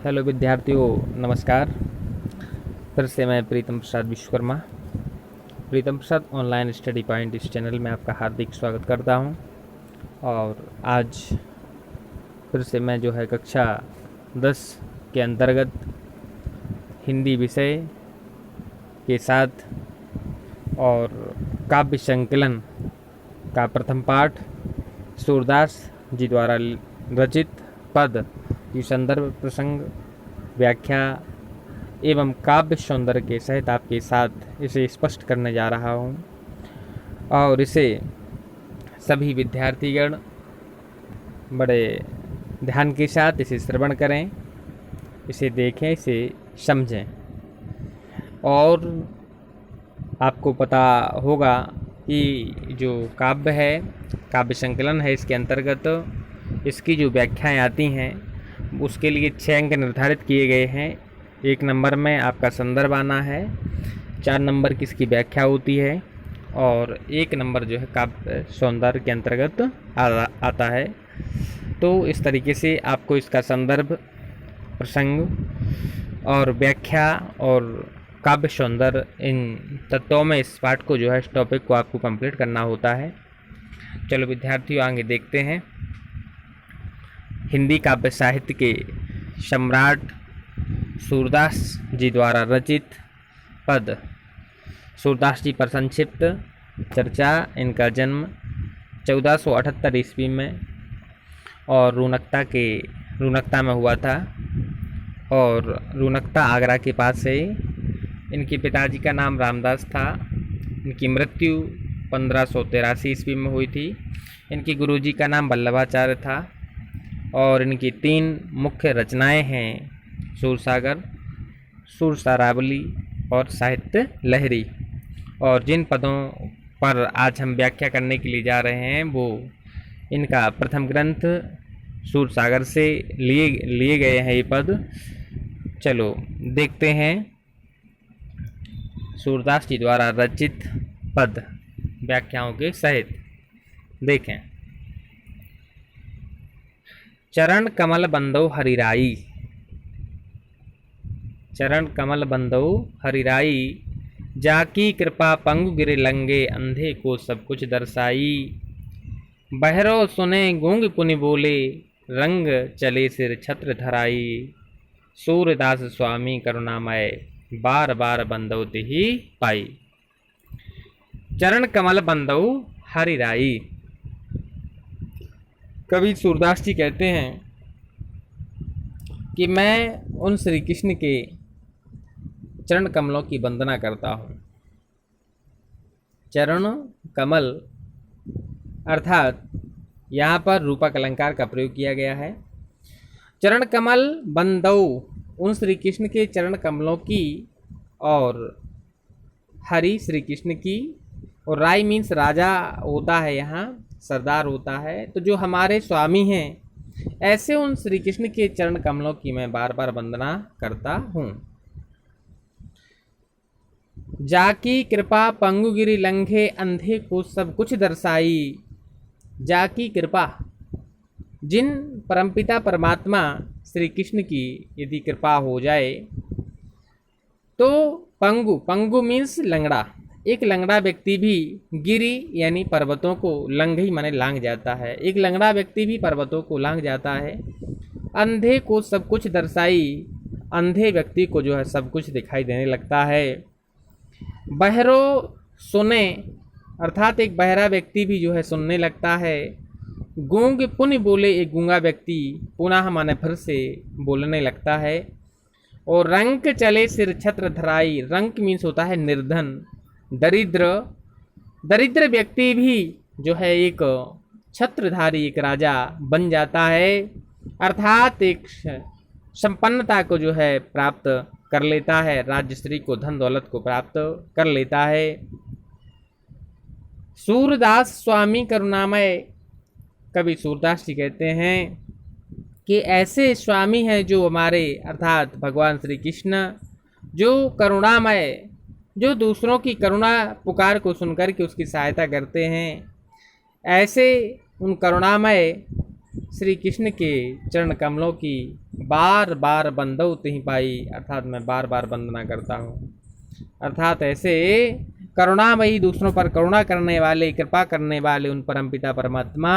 Hello विद्यार्थियों, नमस्कार। फिर से मैं प्रीतम प्रसाद विश्वकर्मा, प्रीतम प्रसाद ऑनलाइन स्टडी पॉइंट इस चैनल में आपका हार्दिक स्वागत करता हूं। और आज फिर से मैं जो है कक्षा 10 के अंतर्गत हिंदी विषय के साथ और काव्य संकलन का प्रथम पाठ सूरदास जी द्वारा रचित पद की संदर्भ, प्रसंग, व्याख्या एवं काव्य सौंदर्य के सहित आपके साथ इसे स्पष्ट करने जा रहा हूँ। और इसे सभी विद्यार्थीगण बड़े ध्यान के साथ इसे श्रवण करें, इसे देखें, इसे समझें। और आपको पता होगा कि जो काव्य है, काव्य संकलन है, इसके अंतर्गत इसकी जो व्याख्याएं आती हैं उसके लिए 6 अंक निर्धारित किए गए हैं। 1 नंबर में आपका संदर्भ आना है, 4 नंबर की इसकी व्याख्या होती है और 1 नंबर जो है काव्य सौंदर्य के अंतर्गत आता है। तो इस तरीके से आपको इसका संदर्भ, प्रसंग और व्याख्या और काव्य सौंदर्य, इन तत्वों में इस पाठ को जो है, इस टॉपिक को आपको कंप्लीट करना होता है। चलो विद्यार्थियों, आगे देखते हैं। हिंदी काव्य साहित्य के सम्राट सूरदास जी द्वारा रचित पद। सूरदास जी पर संक्षिप्त चर्चा। इनका जन्म 1478 ईस्वी में और रूनकता में हुआ था और रूनकता आगरा के पास है। इनके पिताजी का नाम रामदास था। इनकी मृत्यु 1583 ईस्वी में हुई थी। इनके गुरुजी का नाम वल्लभाचार्य था और इनकी 3 मुख्य रचनाएं हैं: सूरसागर, सुरसारावली और साहित्य लहरी। और जिन पदों पर आज हम व्याख्या करने के लिए जा रहे हैं वो इनका प्रथम ग्रंथ सूरसागर से लिए गए हैं ये पद। चलो देखते हैं सूरदास जी द्वारा रचित पद व्याख्याओं के सहित। देखें। चरण कमल बंदो हरिराई, चरण कमल बंदो हरिराई, जाकी कृपा पंगु गिरे लंगे, अंधे को सब कुछ दर्शाई। बहरो सुने गूंग पुनि बोले, रंग चले सिर छत्र धराई। सूरदास स्वामी करुणामय, बार बार बंदो तिहि पाई। चरण कमल बंदो हरिराई। कवि सूरदास जी कहते हैं कि मैं उन श्री कृष्ण के चरण कमलों की वंदना करता हूँ। चरण कमल अर्थात यहाँ पर रूपक अलंकार का प्रयोग किया गया है। चरण कमल बंदौ, उन श्री कृष्ण के चरण कमलों की, और हरि श्री कृष्ण की, और राय मीन्स राजा होता है, यहाँ सरदार होता है। तो जो हमारे स्वामी हैं, ऐसे उन श्री कृष्ण के चरण कमलों की मैं बार बार वंदना करता हूँ। जाकी कृपा पंगुगिरि लंघे, अंधे को सब कुछ दर्शाई। जाकी कृपा, जिन परमपिता परमात्मा श्री कृष्ण की यदि कृपा हो जाए तो पंगु मीन्स लंगड़ा, एक लंगड़ा व्यक्ति भी गिरी यानी पर्वतों को, लंघी माने लांघ जाता है, एक लंगड़ा व्यक्ति भी पर्वतों को लांघ जाता है। अंधे को सब कुछ दर्शाई, अंधे व्यक्ति को जो है सब कुछ दिखाई देने लगता है। बहरो सुने, अर्थात एक बहरा व्यक्ति भी जो है सुनने लगता है। गूंग पुनि बोले, एक गूंगा व्यक्ति पुनः माने फिर से बोलने लगता है। और रंक चले सिर छत्र धराई, रंक मीन्स होता है निर्धन, दरिद्र व्यक्ति भी जो है एक छत्रधारी, एक राजा बन जाता है, अर्थात एक संपन्नता को जो है प्राप्त कर लेता है, राज्यश्री को, धन दौलत को प्राप्त कर लेता है। सूरदास स्वामी करुणामय, कवि सूरदास जी कहते हैं कि ऐसे स्वामी हैं जो हमारे, अर्थात भगवान श्री कृष्ण, जो करुणामय, जो दूसरों की करुणा पुकार को सुनकर के उसकी सहायता करते हैं। ऐसे उन करुणामय श्री कृष्ण के चरण कमलों की बार बार बंदौ तिहि पाई, अर्थात मैं बार बार वंदना करता हूँ। अर्थात ऐसे करुणामयी, दूसरों पर करुणा करने वाले, कृपा करने वाले उन परमपिता परमात्मा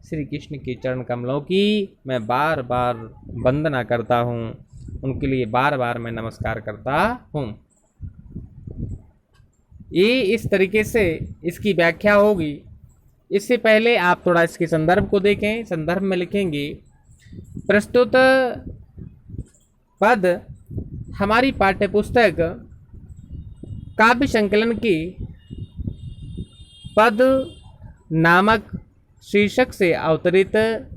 श्री कृष्ण के चरण कमलों की मैं बार बार वंदना करता हूँ, उनके लिए बार बार मैं नमस्कार करता हूँ। ये इस तरीके से इसकी व्याख्या होगी। इससे पहले आप थोड़ा इसके संदर्भ को देखें। संदर्भ में लिखेंगे, प्रस्तुत पद हमारी पाठ्यपुस्तक काव्य संकलन की पद नामक शीर्षक से अवतरित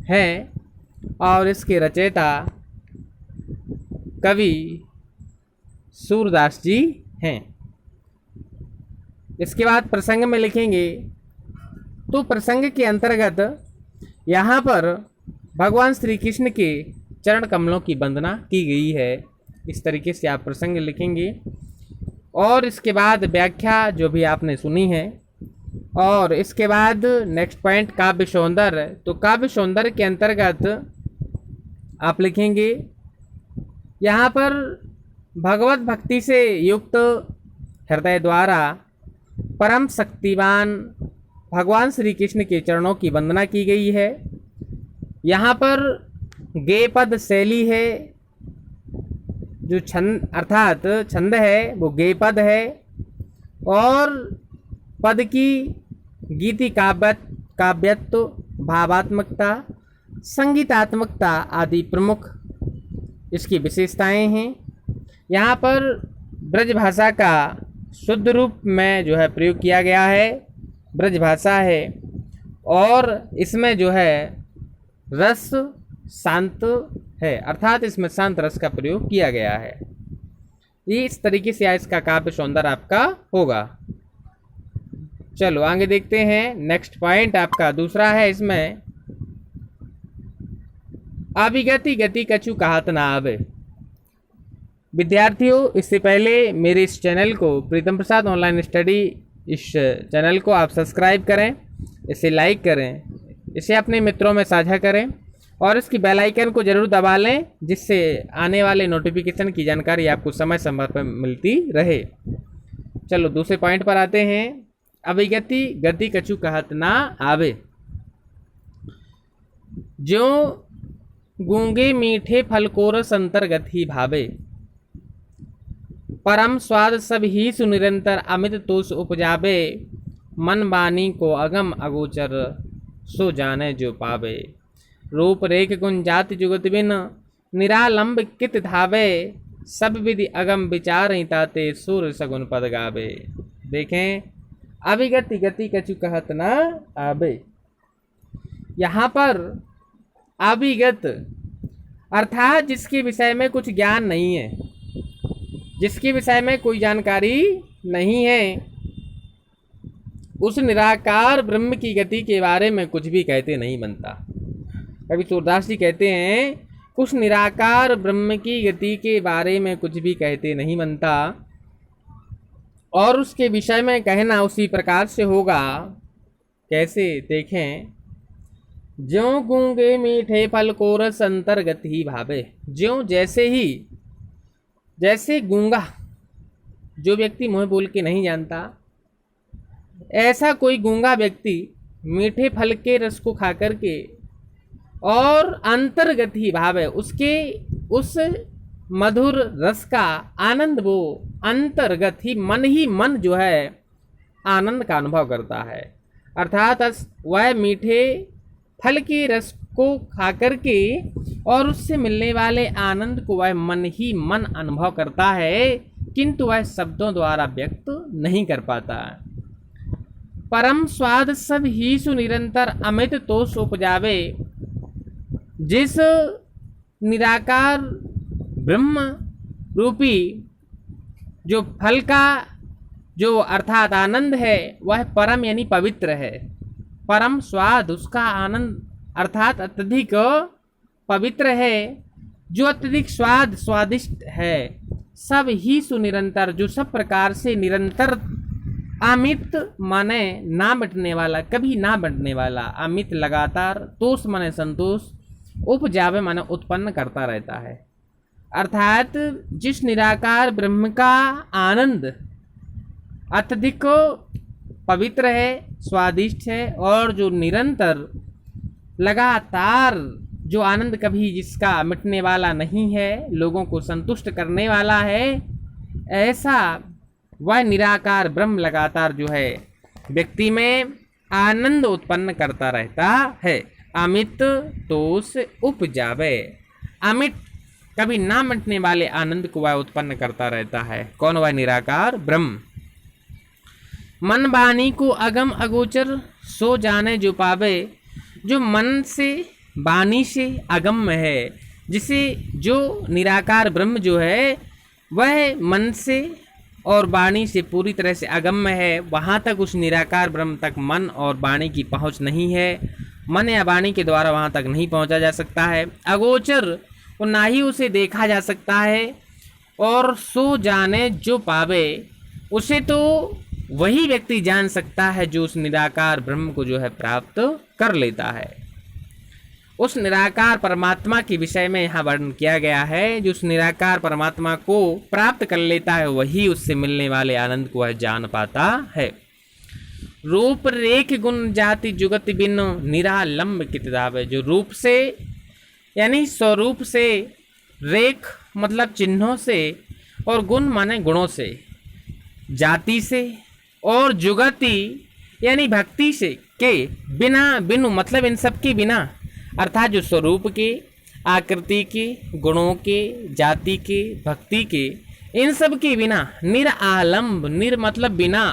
है और इसके रचयिता कवि सूरदास जी हैं। इसके बाद प्रसंग में लिखेंगे, तो प्रसंग के अंतर्गत यहाँ पर भगवान श्री कृष्ण के चरण कमलों की वंदना की गई है। इस तरीके से आप प्रसंग लिखेंगे और इसके बाद व्याख्या जो भी आपने सुनी है, और इसके बाद नेक्स्ट पॉइंट काव्य सौंदर्य। तो काव्य सौंदर्य के अंतर्गत आप लिखेंगे, यहाँ पर भगवत भक्ति से युक्त हृदय द्वारा परम शक्तिवान भगवान श्री कृष्ण के चरणों की वंदना की गई है। यहाँ पर गेय पद शैली है, जो छंद अर्थात छंद है वो गेय पद है, और पद की गीति काव्यत्व, भावात्मकता, संगीतात्मकता आदि प्रमुख इसकी विशेषताएं हैं। यहाँ पर ब्रज भाषा का शुद्ध रूप में जो है प्रयोग किया गया है, ब्रज भाषा है, और इसमें जो है रस शांत है, अर्थात इसमें शांत रस का प्रयोग किया गया है। ये इस तरीके से इसका काव्य सौंदर्य आपका होगा। चलो आगे देखते हैं। नेक्स्ट पॉइंट आपका दूसरा है, इसमें अभिगति गति कछु कहत ना आवे। विद्यार्थियों, इससे पहले मेरे इस चैनल को प्रीतम प्रसाद ऑनलाइन स्टडी, इस चैनल को आप सब्सक्राइब करें, इसे लाइक करें, इसे अपने मित्रों में साझा करें और इसकी बेल आइकन को जरूर दबा लें, जिससे आने वाले नोटिफिकेशन की जानकारी आपको समय समय पर मिलती रहे। चलो दूसरे पॉइंट पर आते हैं। अभिगति गति कछु कहत ना आवे, जो गूंगे मीठे फल को रस अंतर्गत ही भावे, परम स्वाद सब ही सुनिरंतर अमित तोष उपजावे, मन वाणी को अगम अगोचर सो जाने जो पावे, रूप रेख गुण जाति जुगत बिन निरालंब कित धावे, सब विधि अगम विचार ताते सूर सगुन पद गावे। देखें, अभिगति गति कछु कहत ना आवे। यहाँ पर अभिगत अर्थात जिसके विषय में कुछ ज्ञान नहीं है, जिसके विषय में कोई जानकारी नहीं है, उस निराकार ब्रह्म की गति के बारे में कुछ भी कहते नहीं बनता। कवि सूरदास जी कहते हैं, उस निराकार ब्रह्म की गति के बारे में कुछ भी कहते नहीं बनता, और उसके विषय में कहना उसी प्रकार से होगा। कैसे? देखें, ज्यों गूंगे मीठे फल को रस अंतर्गत ही भावे। ज्यों जैसे ही, जैसे गूंगा जो व्यक्ति मुँह बोल के नहीं जानता, ऐसा कोई गूंगा व्यक्ति मीठे फल के रस को खा करके और अंतर्गत ही भावे, उसके उस मधुर रस का आनंद वो अंतर्गत ही मन जो है आनंद का अनुभव करता है। अर्थात वह मीठे फल के रस को खा करके और उससे मिलने वाले आनंद को वह मन अनुभव करता है, किंतु वह शब्दों द्वारा व्यक्त नहीं कर पाता। परम स्वाद सब ही सुनिरंतर अमित तोष उपजावे, जिस निराकार ब्रह्म रूपी जो फल का जो अर्थात आनंद है, वह परम यानी पवित्र है। परम स्वाद, उसका आनंद अर्थात अत्यधिक पवित्र है, जो अत्यधिक स्वादिष्ट है। सब ही सुनिरंतर, जो सब प्रकार से निरंतर, अमित माने ना मिटने वाला, कभी ना बढ़ने वाला, अमित लगातार, तोष माने संतोष, उपजावे माने उत्पन्न करता रहता है। अर्थात जिस निराकार ब्रह्म का आनंद अत्यधिक पवित्र है, स्वादिष्ट है और जो निरंतर लगातार जो आनंद कभी जिसका मिटने वाला नहीं है, लोगों को संतुष्ट करने वाला है, ऐसा वह निराकार ब्रह्म लगातार जो है व्यक्ति में आनंद उत्पन्न करता रहता है। अमित तोष उपजावे, अमित कभी ना मिटने वाले आनंद को वह उत्पन्न करता रहता है। कौन? वह निराकार ब्रह्म। मन वाणी को अगम अगोचर सो जाने जो पावे, जो मन से वाणी से अगम्य है, जिसे जो निराकार ब्रह्म जो है वह मन से और वाणी से पूरी तरह से अगम्य है, वहाँ तक उस निराकार ब्रह्म तक मन और वाणी की पहुँच नहीं है। मन या वाणी के द्वारा वहाँ तक नहीं पहुँचा जा सकता है। अगोचर और ना ही उसे देखा जा सकता है। और सो जाने जो पावे, उसे तो वही व्यक्ति जान सकता है जो उस निराकार ब्रह्म को जो है प्राप्त कर लेता है। उस निराकार परमात्मा के विषय में यहाँ वर्णन किया गया है। जो उस निराकार परमात्मा को प्राप्त कर लेता है वही उससे मिलने वाले आनंद को वह जान पाता है। रूप रेख गुण जाति जुगति बिन निरालंब किताब है। जो रूप से यानी स्वरूप से, रेख मतलब चिन्हों से, और गुण माने गुणों से, जाति से और जुगति यानी भक्ति से के बिना, बिनु मतलब इन सब के बिना, अर्थात जो स्वरूप के, आकृति के, गुणों के, जाति के, भक्ति के, इन सब के बिना, निरालंब, निर मतलब बिना,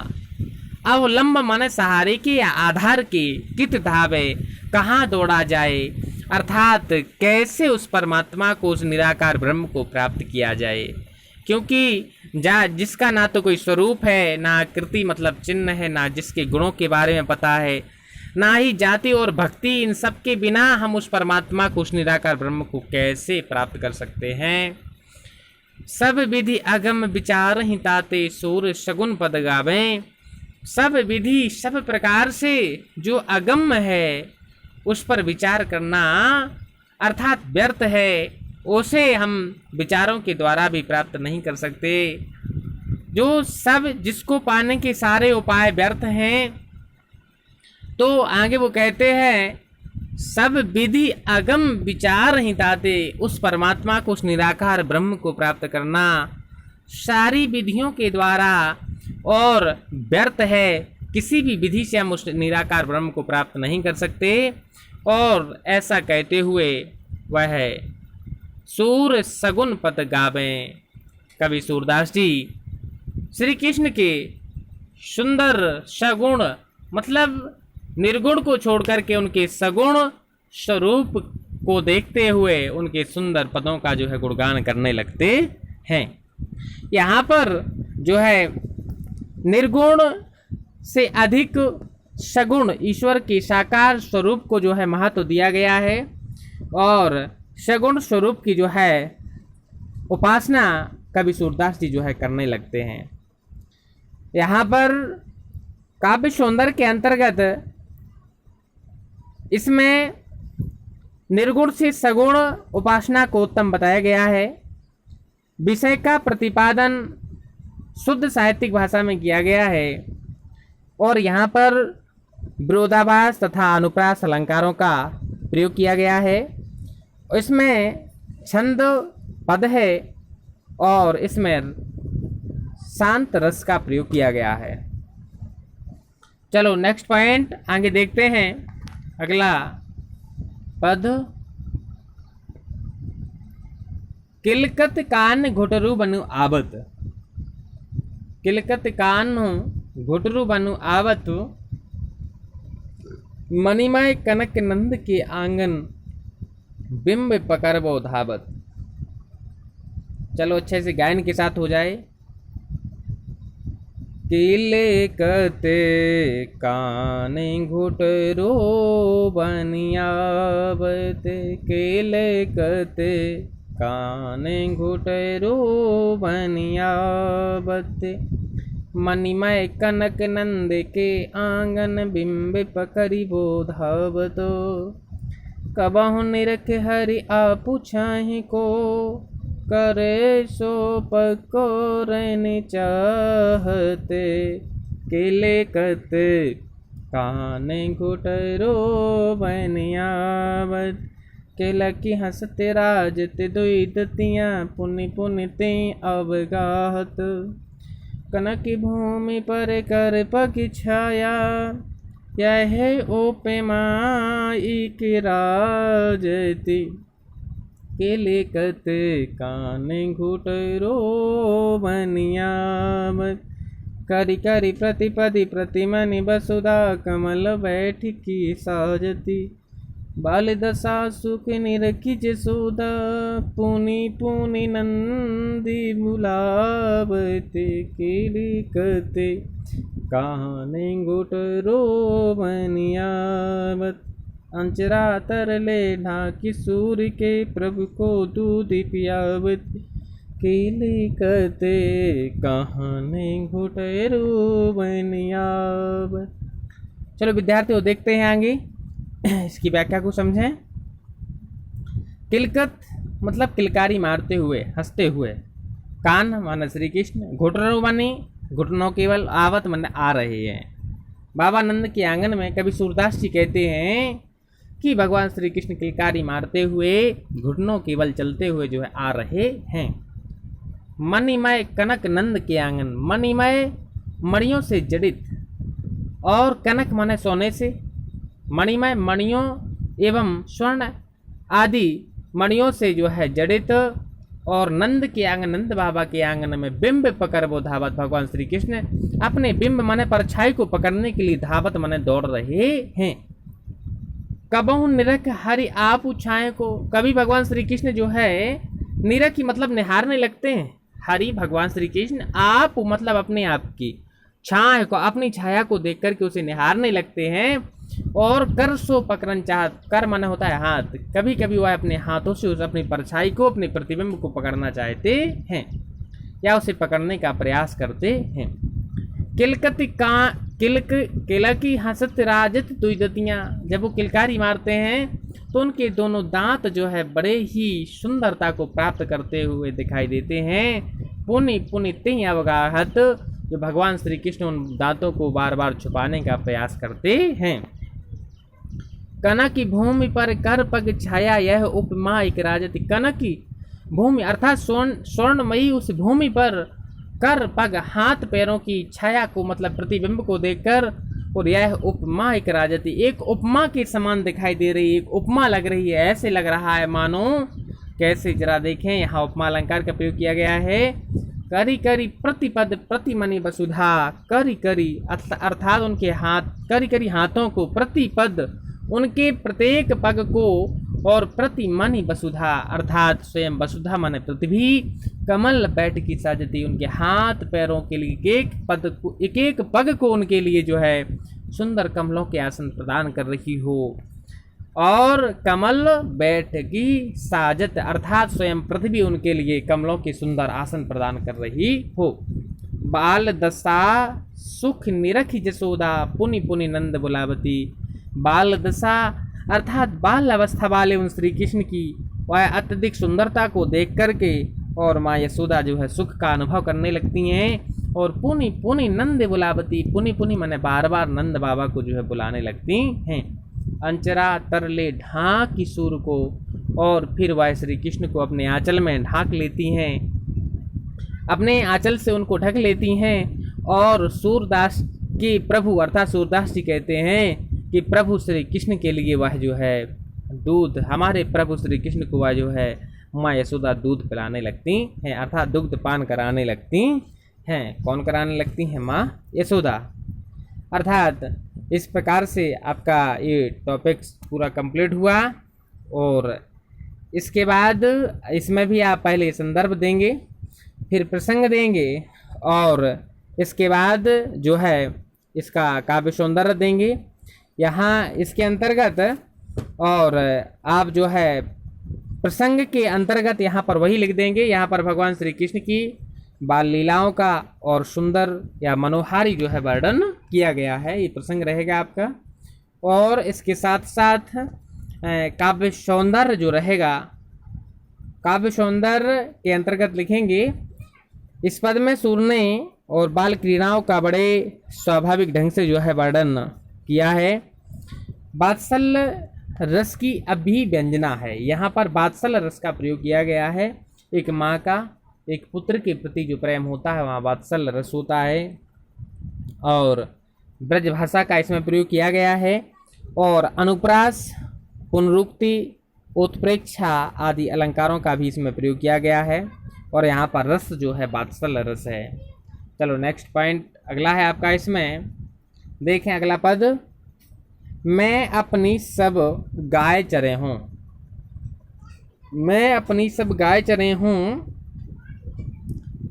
अवलंब माने सहारे के या आधार के, कित धावे कहाँ दौड़ा जाए, अर्थात कैसे उस परमात्मा को, उस निराकार ब्रह्म को प्राप्त किया जाए। क्योंकि जिसका ना तो कोई स्वरूप है, ना आकृति मतलब चिन्ह है, ना जिसके गुणों के बारे में पता है, ना ही जाति और भक्ति, इन सब के बिना हम उस परमात्मा को, उस निराकार ब्रह्म को कैसे प्राप्त कर सकते हैं। सब विधि अगम विचार ही ताते सूर सगुन पद गावें। सब विधि सब प्रकार से जो अगम्य है उस पर विचार करना अर्थात व्यर्थ है, उसे हम विचारों के द्वारा भी प्राप्त नहीं कर सकते। जो सब जिसको पाने के सारे उपाय व्यर्थ हैं, तो आगे वो कहते हैं सब विधि अगम विचार ही ताते, उस परमात्मा को, उस निराकार ब्रह्म को प्राप्त करना सारी विधियों के द्वारा और व्यर्थ है। किसी भी विधि से हम उस निराकार ब्रह्म को प्राप्त नहीं कर सकते। और ऐसा कहते हुए वह सूर सगुन पद गावें। कवि सूरदास जी श्री कृष्ण के सुंदर सगुण मतलब निर्गुण को छोड़कर के उनके सगुण स्वरूप को देखते हुए उनके सुंदर पदों का जो है गुणगान करने लगते हैं। यहाँ पर जो है निर्गुण से अधिक सगुण ईश्वर के साकार स्वरूप को जो है महत्व दिया गया है, और सगुण स्वरूप की जो है उपासना कवि सूरदास जी जो है करने लगते हैं। यहाँ पर काव्य सौंदर्य के अंतर्गत इसमें निर्गुण से सगुण उपासना को उत्तम बताया गया है। विषय का प्रतिपादन शुद्ध साहित्यिक भाषा में किया गया है, और यहाँ पर विरोधाभास तथा अनुप्रास अलंकारों का प्रयोग किया गया है। इसमें छंद पद है और इसमें शांत रस का प्रयोग किया गया है। चलो नेक्स्ट पॉइंट आगे देखते हैं। अगला पद, किलकत कान घुटरू बनु आवत। किलकत कान घुटरू बनु आवत, मणिमय कनक नंद के आंगन बिंब पकड़बो धावत। चलो अच्छे से गायन के साथ हो जाए। किलकत कान घुटरू बनियावत, किलकत कान घुटरू बनियावत, मणिमय कनक नंद के आंगन बिंब पकड़िबो धावतो। कबहु निरख हरि आपु छाहि को, करे सो पको रहने चाहते, केले कत काने घुटरो बनियावत। केला की हंसते राजत दुई दतियाँ, पुनि पुनि ते अवगाहत। कनक की भूमि पर कर पग छाया, यह उपमा की राजती, केले कत काने घुटरो बनियावत। करी करी प्रतिपदी प्रतिमनि वसुधा, कमल बैठ की साजती। बाल दशा सुख निरखी जसोदा, पुनि पुनि नंदी बुलावते, केली कते काने घुटरो बनियावत। अंचरा तरले ढाकी सूर्य के, प्रभु को दूध पियावत, केले कते काने घुटरो बनियावत। चलो विद्यार्थियों देखते हैं आगे इसकी व्याख्या को समझें। किलकत मतलब किलकारी मारते हुए, हंसते हुए। कान माने श्री कृष्ण, घुटनों माने घुटनों केवल, आवत माने आ रहे हैं। बाबा नंद के आंगन में कवि सूरदास जी कहते हैं कि भगवान श्री कृष्ण किलकारी मारते हुए, घुटनों केवल चलते हुए जो है आ रहे हैं। मणिमय कनक नंद के आंगन, मणिमय मणियों से जड़ित, और कनक माने सोने से, मणिमय मणियों एवं स्वर्ण आदि मणियों से जो है जड़ित, और नंद के आंगन, नंद बाबा के आंगन में बिंब पकड़ वो धावत। भगवान श्री कृष्ण अपने बिंब माने परछाई को पकड़ने के लिए धावत माने दौड़ रहे हैं। कबहु निरख हरि आपु छाए को, कभी भगवान श्री कृष्ण जो है निरख मतलब निहारने लगते हैं। हरि भगवान श्री कृष्ण, आप मतलब अपने आप की, छाया को अपनी छाया को देख करके उसे निहारने लगते हैं। और कर सो पकड़न चाहत, कर माना होता है हाथ, कभी कभी वह अपने हाथों से उस अपनी परछाई को, अपने प्रतिबिंब को पकड़ना चाहते हैं या उसे पकड़ने का प्रयास करते हैं। किलकती का किलकी हंसत राजत दुई दतियाँ, जब वो किलकारी मारते हैं तो उनके दोनों दांत जो है बड़े ही सुंदरता को प्राप्त करते हुए दिखाई देते हैं। पुनि पुनि ते अवगाहत, जो भगवान श्री कृष्ण उन दांतों को बार बार छुपाने का प्रयास करते हैं। कनक की भूमि पर कर पग छाया, यह उपमा एक राजती। कनक की भूमि अर्थात स्वर्णमयी उस भूमि पर कर पग हाथ पैरों की छाया को मतलब प्रतिबिंब को देखकर, और यह उपमा एक राजती, एक उपमा के समान दिखाई दे रही है, एक उपमा लग रही है, ऐसे लग रहा है मानो कैसे, जरा देखें यहाँ उपमा अलंकार का प्रयोग किया गया है। करी करी प्रतिपद प्रतिमनि वसुधा, करी करी अर्थात उनके हाथ, करी करी हाथों को, प्रतिपद उनके प्रत्येक पग को, और प्रतिमनि वसुधा अर्थात स्वयं वसुधा माने पृथ्वी, कमल बैठ की साजती, उनके हाथ पैरों के लिए एक एक पग को उनके लिए जो है सुंदर कमलों के आसन प्रदान कर रही हो। और कमल बैठ की साजत अर्थात स्वयं पृथ्वी उनके लिए कमलों के सुंदर आसन प्रदान कर रही हो। बाल दशा सुख निरखी जसोदा, पुनि पुनि नंद बुलावती। बाल दशा अर्थात बाल अवस्था वाले उन श्री कृष्ण की वह अत्यधिक सुंदरता को देख करके और माँ यशोदा जो है सुख का अनुभव करने लगती हैं। और पुनि पुनि नंद बुलावती, पुनि पुनि माने बार बार नंद बाबा को जो है बुलाने लगती हैं। अंचरा तरले ढाक किशोर को, और फिर वह श्री कृष्ण को अपने आंचल में ढाक लेती हैं, अपने आंचल से उनको ढक लेती हैं। और सूरदास की प्रभु अर्थात सूरदास जी कहते हैं कि प्रभु श्री कृष्ण के लिए वह जो है दूध, हमारे प्रभु श्री कृष्ण को वह जो है माँ यशोदा दूध पिलाने लगती हैं अर्थात दुग्ध पान कराने लगती हैं। कौन कराने लगती हैं? माँ यशोदा। अर्थात इस प्रकार से आपका ये टॉपिक पूरा कंप्लीट हुआ। और इसके बाद इसमें भी आप पहले संदर्भ देंगे, फिर प्रसंग देंगे, और इसके बाद जो है इसका काव्य सौंदर्य देंगे यहाँ इसके अंतर्गत। और आप जो है प्रसंग के अंतर्गत यहाँ पर वही लिख देंगे, यहाँ पर भगवान श्री कृष्ण की बाल लीलाओं का और सुंदर या मनोहारी जो है वर्णन किया गया है, ये प्रसंग रहेगा आपका। और इसके साथ साथ काव्य सौंदर्य जो रहेगा, काव्य सौंदर्य के अंतर्गत लिखेंगे, इस पद में सूर्य ने और बाल क्रीड़ाओं का बड़े स्वाभाविक ढंग से जो है वर्णन किया है। वात्सल्य रस की अभिव्यंजना है, यहाँ पर वात्सल्य रस का प्रयोग किया गया है। एक माँ का एक पुत्र के प्रति जो प्रेम होता है वहाँ वात्सल्य रस होता है, और ब्रज भाषा का इसमें प्रयोग किया गया है, और अनुप्रास, पुनरुक्ति, उत्प्रेक्षा आदि अलंकारों का भी इसमें प्रयोग किया गया है, और यहाँ पर रस जो है वात्सल्य रस है। चलो नेक्स्ट पॉइंट अगला है आपका, इसमें देखें अगला पद, मैं अपनी सब गाय चरे हूँ, मैं अपनी सब गाय चरे हूँ,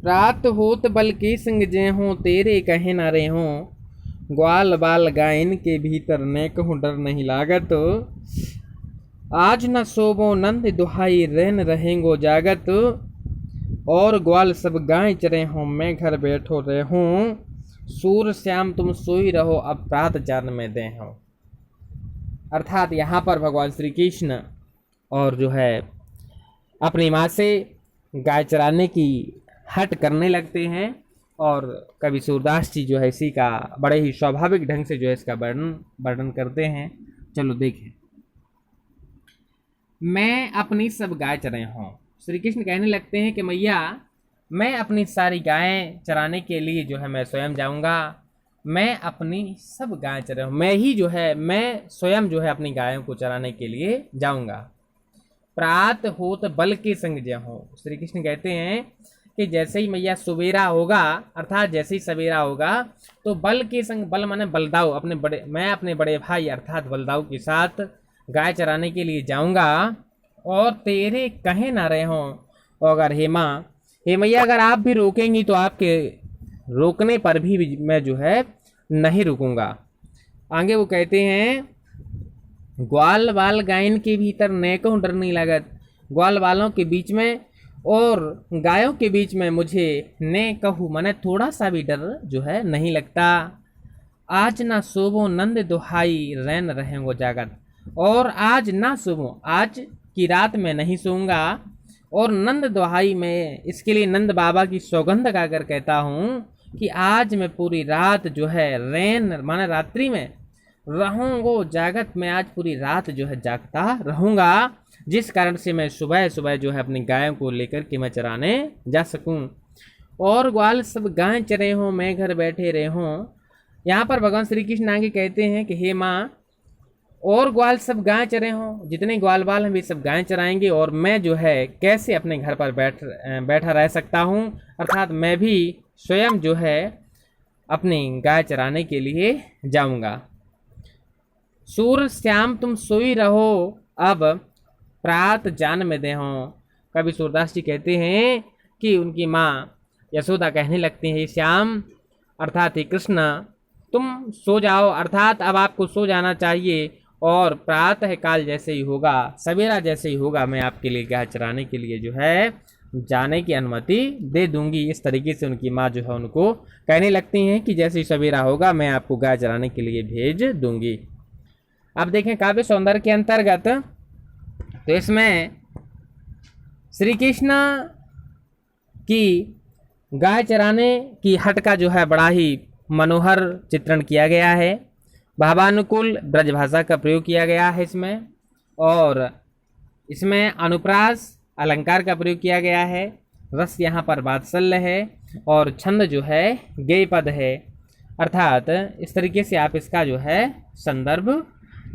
रात होत बल के संग जे हूँ, तेरे कहे न रे हूँ, ग्वाल बाल गायन के भीतर ने कहूँ डर नहीं लागत, आज न सोबो नंद दुहाई रहन रहेंगो जागत, और ग्वाल सब गाय चरे हों, मैं घर बैठो रहे हूँ, सूर श्याम तुम सोई रहो, अब प्रात जान में दे हो। अर्थात यहाँ पर भगवान श्री कृष्ण और जो है अपनी माँ से गाय चराने की हट करने लगते हैं, और कवि सूरदास जी जो है इसी का बड़े ही स्वाभाविक ढंग से जो है इसका वर्णन करते हैं। चलो देखें, मैं अपनी सब गाय चरे हूँ, श्री कृष्ण कहने लगते हैं कि मैया मैं अपनी सारी गायें चराने के लिए जो है मैं स्वयं जाऊंगा, मैं अपनी सब गायें चरे हूँ, मैं ही जो है मैं स्वयं जो है अपनी गायों को चराने के लिए जाऊंगा। प्रात होत बल के संग जय हूँ, श्री कृष्ण कहते हैं कि जैसे ही मैया सवेरा होगा, अर्थात जैसे ही सवेरा होगा, तो बल के संग, बल माने बलदाऊ, अपने बड़े, मैं अपने बड़े भाई अर्थात बलदाऊ के साथ गाय चराने के लिए जाऊंगा, और तेरे कहे ना रहे हों, और अगर हे मैया अगर आप भी रोकेंगी तो आपके रोकने पर भी मैं जो है नहीं रुकूंगा। आगे वो कहते हैं, ग्वाल बाल गायन के भीतर ने कहूँ डर नहीं लागत, ग्वाल बालों के बीच में और गायों के बीच में मुझे ने कहूँ माने थोड़ा सा भी डर जो है नहीं लगता। आज ना सोबो नंद दुहाई रैन रहेंगो जागत, और आज ना सोबो, आज की रात में नहीं सोऊंगा, और नंद दुहाई में इसके लिए नंद बाबा की सौगंध गाकर कहता हूँ कि आज मैं पूरी रात जो है रैन माने रात्रि में रहूँगो जागत, मैं आज पूरी रात जो है जागता रहूँगा, जिस कारण से मैं सुबह सुबह जो है अपनी गायों को लेकर के मैं चराने जा सकूं। और ग्वाल सब गाय चरे हों, मैं घर बैठे रहे हों, यहाँ पर भगवान श्री कृष्ण आगे कहते हैं कि हे माँ, और ग्वाल सब गाय चरे हों, जितने ग्वाल बाल हैं वे सब गाय चराएंगे, और मैं जो है कैसे अपने घर पर बैठा रह सकता हूँ, अर्थात मैं भी स्वयं जो है अपनी गाय चराने के लिए जाऊँगा। सूर श्याम तुम सोई रहो, अब प्रात जान में दे हों, कवि सूरदास जी कहते हैं कि उनकी माँ यशोदा कहने लगती है, श्याम अर्थात ही कृष्ण तुम सो जाओ, अर्थात अब आपको सो जाना चाहिए, और प्रातः काल जैसे ही होगा, सवेरा जैसे ही होगा, मैं आपके लिए गाय चराने के लिए जो है जाने की अनुमति दे दूंगी। इस तरीके से उनकी माँ जो है उनको कहने लगती हैं कि जैसे ही सवेरा होगा मैं आपको गाय चराने के लिए भेज दूंगी। अब देखें काव्य सौंदर्य के अंतर्गत, तो इसमें श्री कृष्ण की गाय चराने की हट का जो है बड़ा ही मनोहर चित्रण किया गया है, भावानुकूल ब्रज भाषा का प्रयोग किया गया है इसमें, और इसमें अनुप्रास अलंकार का प्रयोग किया गया है, रस यहाँ पर वात्सल्य है, और छंद जो है गेय पद है, अर्थात इस तरीके से आप इसका जो है संदर्भ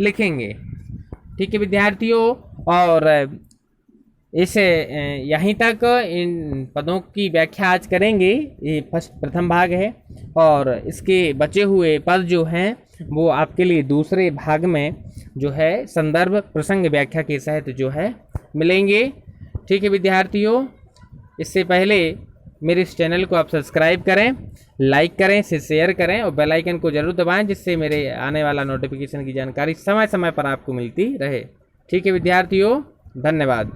लिखेंगे। ठीक है विद्यार्थियों, और इसे यहीं तक इन पदों की व्याख्या आज करेंगे, ये प्रथम भाग है, और इसके बचे हुए पद जो हैं वो आपके लिए दूसरे भाग में जो है संदर्भ प्रसंग व्याख्या के सहित जो है मिलेंगे। ठीक है विद्यार्थियों, इससे पहले मेरे इस चैनल को आप सब्सक्राइब करें, लाइक करें, इसे शेयर करें, और बेल आइकन को जरूर दबाएं, जिससे मेरे आने वाला नोटिफिकेशन की जानकारी समय समय पर आपको मिलती रहे। ठीक है विद्यार्थियों, धन्यवाद।